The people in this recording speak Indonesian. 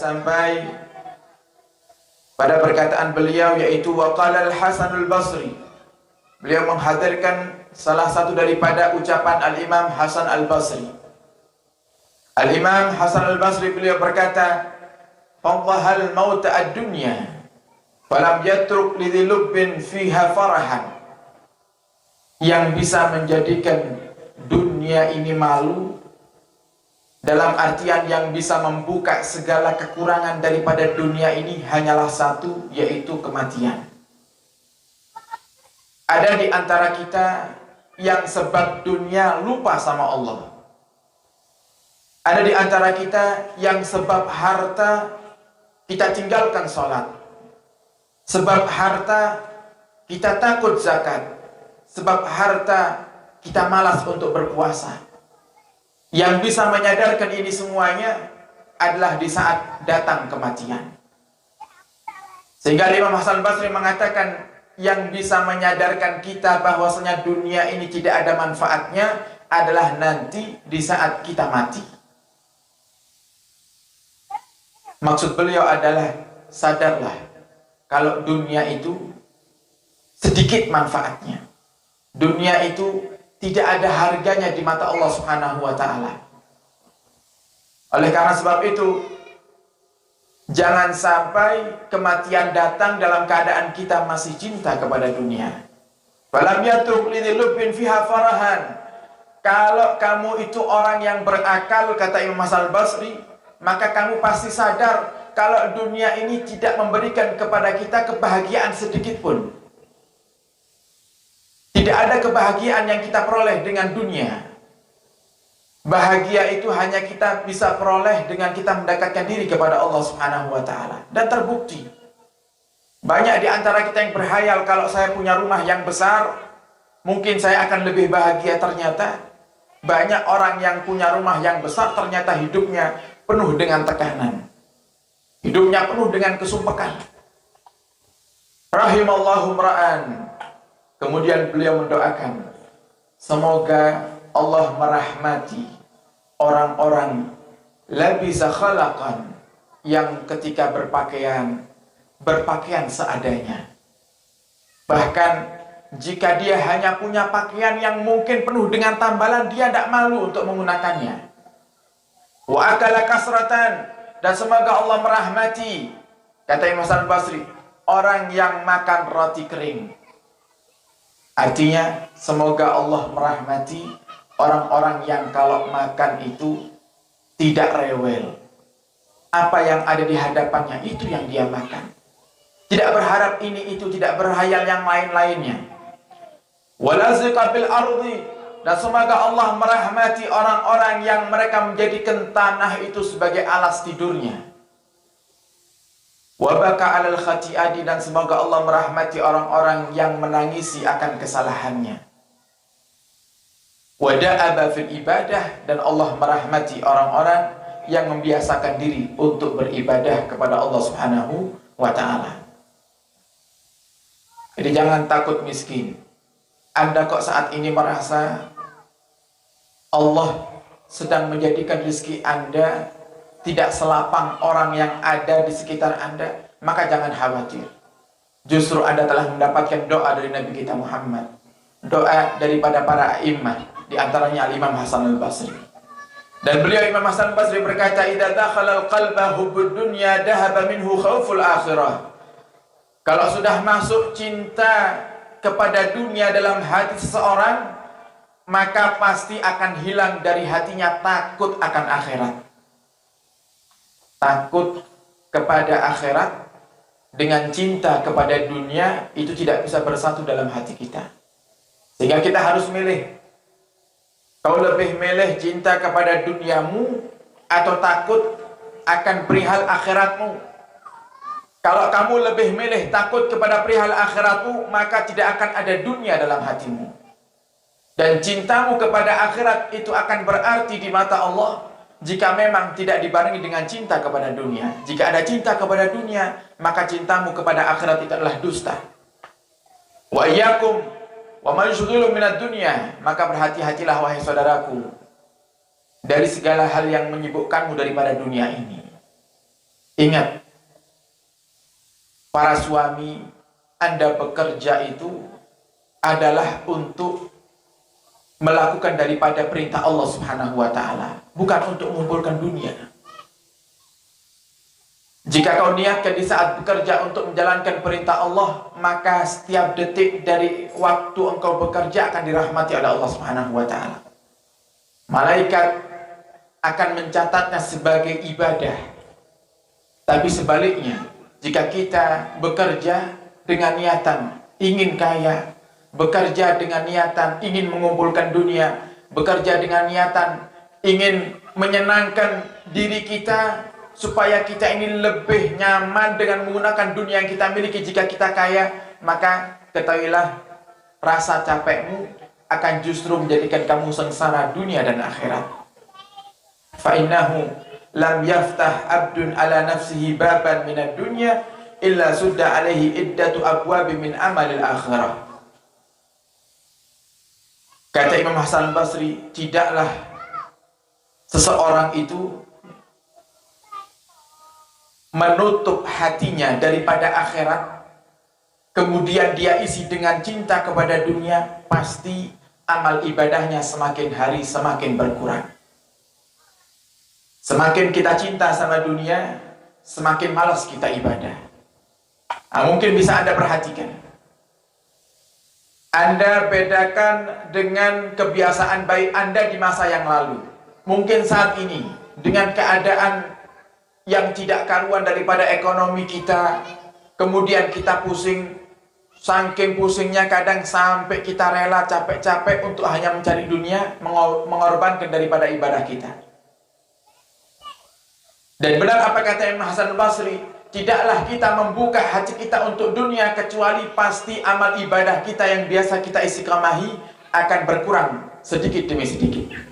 sampai pada perkataan beliau, yaitu waqala al-Hasan al-Basri. Beliau menghadirkan salah satu daripada ucapan Al-Imam Hasan al-Basri. Al-Imam Hasan al-Basri beliau berkata, "Fadhahal maut ad-dunya falam yatruk lidhi lubbin fiha farahan." Yang bisa menjadikan dunia ini malu, dalam artian yang bisa membuka segala kekurangan daripada dunia ini, hanyalah satu, yaitu kematian. Ada di antara kita yang sebab dunia lupa sama Allah. Ada di antara kita yang sebab harta kita tinggalkan sholat. Sebab harta kita takut zakat. Sebab harta kita malas untuk berpuasa. Yang bisa menyadarkan ini semuanya adalah di saat datang kematian. Sehingga Imam Hasan Basri mengatakan, yang bisa menyadarkan kita bahwasanya dunia ini tidak ada manfaatnya adalah nanti di saat kita mati. Maksud beliau adalah, sadarlah kalau dunia itu sedikit manfaatnya. Dunia itu tidak ada harganya di mata Allah Subhanahu wa ta'ala. Oleh karena sebab itu, jangan sampai kematian datang dalam keadaan kita masih cinta kepada dunia. Falam yatruk lidhi lubbin fiha farahan. Kalau kamu itu orang yang berakal, kata Imam Hasan al-Basri, maka kamu pasti sadar kalau dunia ini tidak memberikan kepada kita kebahagiaan sedikit pun. Tidak ada kebahagiaan yang kita peroleh dengan dunia. Bahagia itu hanya kita bisa peroleh dengan kita mendekatkan diri kepada Allah Subhanahu wa ta'ala. Dan terbukti, banyak di antara kita yang berhayal, kalau saya punya rumah yang besar, mungkin saya akan lebih bahagia. Ternyata banyak orang yang punya rumah yang besar, ternyata hidupnya penuh dengan tekanan. Hidupnya penuh dengan kesumpekan. Rahimallahu mra'an. Kemudian beliau mendoakan, semoga Allah merahmati orang-orang labisa khalaqan, yang ketika berpakaian seadanya. Bahkan jika dia hanya punya pakaian yang mungkin penuh dengan tambalan, dia tidak malu untuk menggunakannya. Wa akala kasratan, dan semoga Allah merahmati, kata Imam Hasan Basri, orang yang makan roti kering. Artinya, semoga Allah merahmati orang-orang yang kalau makan itu tidak rewel. Apa yang ada di hadapannya, itu yang dia makan. Tidak berharap ini itu, tidak berhayal yang lain-lainnya. Walaziqa bil ardi, dan semoga Allah merahmati orang-orang yang mereka menjadikan tanah itu sebagai alas tidurnya. Wabaka alal khati'ati, dan semoga Allah merahmati orang-orang yang menangisi akan kesalahannya. Wada'aba fil ibadah, dan Allah merahmati orang-orang yang membiasakan diri untuk beribadah kepada Allah Subhanahu wa ta'ala. Jadi jangan takut miskin. Anda kok saat ini merasa Allah sedang menjadikan rezeki Anda tidak selapang orang yang ada di sekitar Anda, maka jangan khawatir. Justru Anda telah mendapatkan doa dari Nabi kita Muhammad, doa daripada para a'immah, di antaranya Al-Imam Hasan al-Basri. Dan beliau Imam Hasan al-Basri berkata, idza dakhala al-qalba hubbud dunya dhahaba minhu khauful akhirah. Kalau sudah masuk cinta kepada dunia dalam hati seseorang, maka pasti akan hilang dari hatinya takut akan akhirat. Takut kepada akhirat dengan cinta kepada dunia itu tidak bisa bersatu dalam hati kita. Sehingga kita harus milih. Kau lebih milih cinta kepada duniamu atau takut akan perihal akhiratmu? Kalau kamu lebih milih takut kepada perihal akhiratmu, maka tidak akan ada dunia dalam hatimu. Dan cintamu kepada akhirat itu akan berarti di mata Allah jika memang tidak dibarengi dengan cinta kepada dunia. Jika ada cinta kepada dunia, maka cintamu kepada akhirat itu adalah dusta. Wa iyyakum wa ma yushghilu minad dunya, maka berhati-hatilah wahai saudaraku dari segala hal yang menyibukkanmu daripada dunia ini. Ingat, para suami, Anda bekerja itu adalah untuk melakukan daripada perintah Allah Subhanahu wa ta'ala, bukan untuk mengumpulkan dunia. Jika kau niatkan di saat bekerja untuk menjalankan perintah Allah, maka setiap detik dari waktu engkau bekerja akan dirahmati oleh Allah Subhanahu wa ta'ala. Malaikat akan mencatatnya sebagai ibadah. Tapi sebaliknya, jika kita bekerja dengan niatan ingin kaya, bekerja dengan niatan ingin mengumpulkan dunia, bekerja dengan niatan ingin menyenangkan diri kita supaya kita ini lebih nyaman dengan menggunakan dunia yang kita miliki jika kita kaya, maka ketahuilah rasa capekmu akan justru menjadikan kamu sengsara dunia dan akhirat. Fa innahu lam yaftah abdun ala nafsihi baban minad dunya illa sudda alaihi iddatu abwabi min amalil akhirah. Kata Imam Hasan Basri, tidaklah seseorang itu menutup hatinya daripada akhirat, kemudian dia isi dengan cinta kepada dunia, pasti amal ibadahnya semakin hari semakin berkurang. Semakin kita cinta sama dunia, semakin malas kita ibadah. Mungkin bisa Anda perhatikan, Anda bedakan dengan kebiasaan baik Anda di masa yang lalu. Mungkin saat ini, dengan keadaan yang tidak karuan daripada ekonomi kita, kemudian kita pusing, saking pusingnya kadang sampai kita rela capek-capek untuk hanya mencari dunia, mengorbankan daripada ibadah kita. Dan benar apa kata Imam Hasan Basri, tidaklah kita membuka hati kita untuk dunia kecuali pasti amal ibadah kita yang biasa kita istiqamahi akan berkurang sedikit demi sedikit.